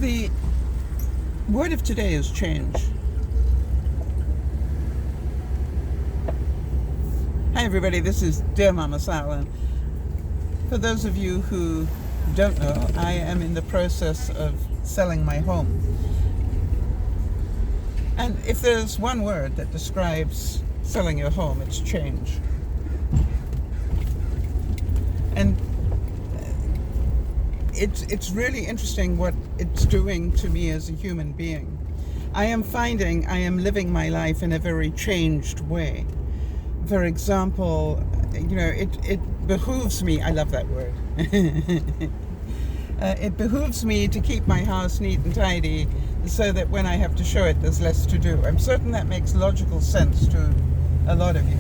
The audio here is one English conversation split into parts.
The word of today is change. Hi everybody, this is DearMamaSal, and for those of you who don't know, I am in the process of selling my home. And if there's one word that describes selling your home, it's change. And it's really interesting what it's doing to me as a human being. I am finding I am living my life in a very changed way. For example, it behooves me, I love that word, it behooves me to keep my house neat and tidy so that when I have to show it, there's less to do. I'm certain that makes logical sense to a lot of you.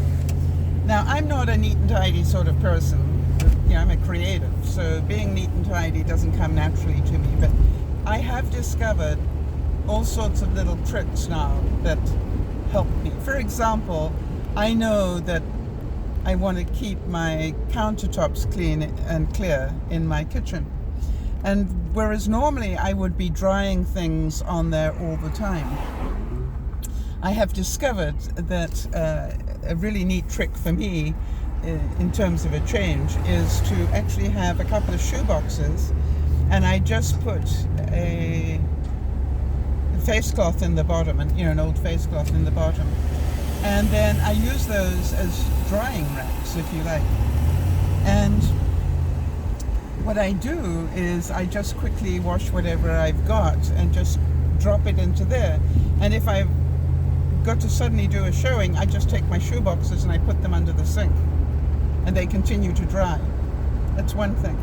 Now, I'm not a neat and tidy sort of person. I'm a creative, so being neat and tidy doesn't come naturally to me, but I have discovered all sorts of little tricks now that help me. For example, I know that I want to keep my countertops clean and clear in my kitchen. And whereas normally I would be drying things on there all the time, I have discovered that a really neat trick for me in terms of a change is to actually have a couple of shoe boxes, and I just put a face cloth in the bottom, and an old face cloth in the bottom, and then I use those as drying racks, if you like. And what I do is I just quickly wash whatever I've got and just drop it into there. And if I've got to suddenly do a showing, I just take my shoe boxes and I put them under the sink, and they continue to dry. That's one thing.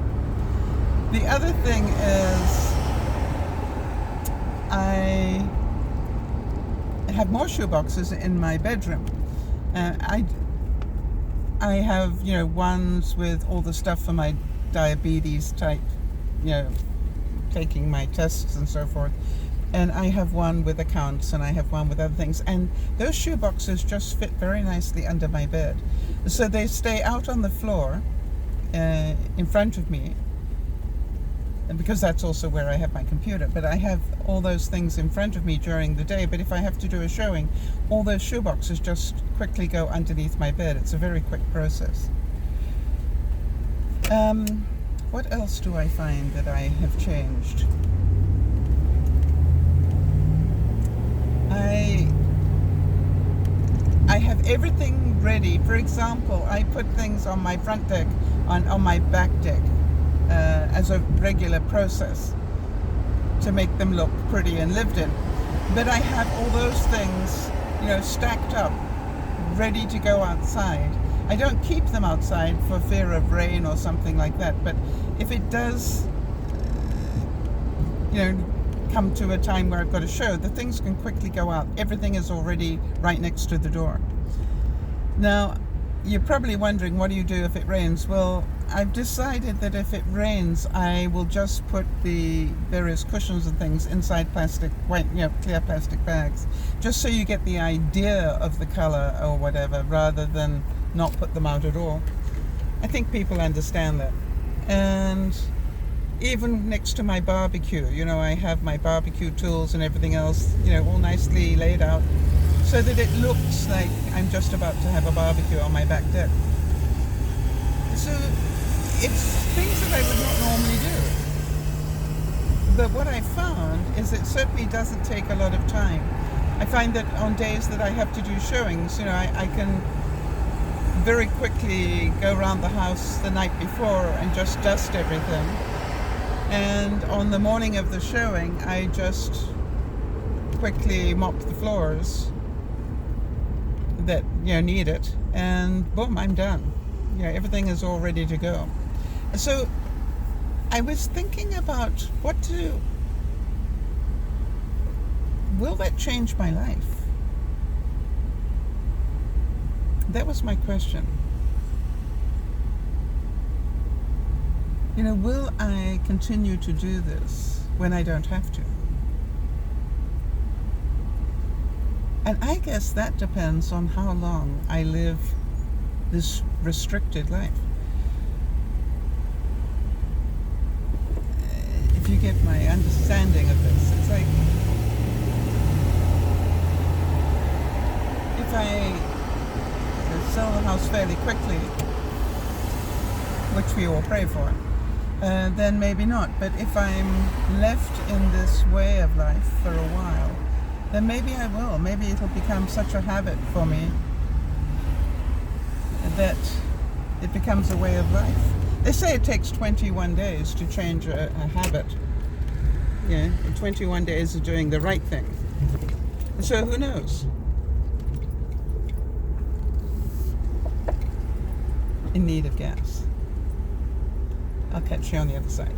The other thing is I have more shoe boxes in my bedroom. I have, ones with all the stuff for my diabetes type, taking my tests and so forth. And I have one with accounts, and I have one with other things. And those shoe boxes just fit very nicely under my bed. So they stay out on the floor in front of me. And because that's also where I have my computer. But I have all those things in front of me during the day. But if I have to do a showing, all those shoe boxes just quickly go underneath my bed. It's a very quick process. What else do I find that I have changed? I have everything ready. For example, I put things on my front deck, on my back deck, as a regular process to make them look pretty and lived in. But I have all those things, stacked up, ready to go outside. I don't keep them outside for fear of rain or something like that, but if it does, come to a time where I've got a show, the things can quickly go out. Everything is already right next to the door. Now, you're probably wondering, what do you do if it rains? Well, I've decided that if it rains, I will just put the various cushions and things inside plastic, clear plastic bags, just so you get the idea of the color or whatever, rather than not put them out at all. I think people understand that. And even next to my barbecue, I have my barbecue tools and everything else, all nicely laid out so that it looks like I'm just about to have a barbecue on my back deck. So it's things that I would not normally do. But what I found is it certainly doesn't take a lot of time. I find that on days that I have to do showings, I can very quickly go around the house the night before and just dust everything. And on the morning of the showing, I just quickly mop the floors that need it, and boom, I'm done. Everything is all ready to go. So I was thinking about will that change my life? That was my question. Will I continue to do this when I don't have to? And I guess that depends on how long I live this restricted life. If you get my understanding of this. It's like, if I sell the house fairly quickly, which we all pray for, then maybe not. But if I'm left in this way of life for a while, then maybe I will. Maybe it'll become such a habit for me that it becomes a way of life. They say it takes 21 days to change a habit. Yeah, 21 days of doing the right thing. So who knows? In need of gas. I'll catch you on the other side.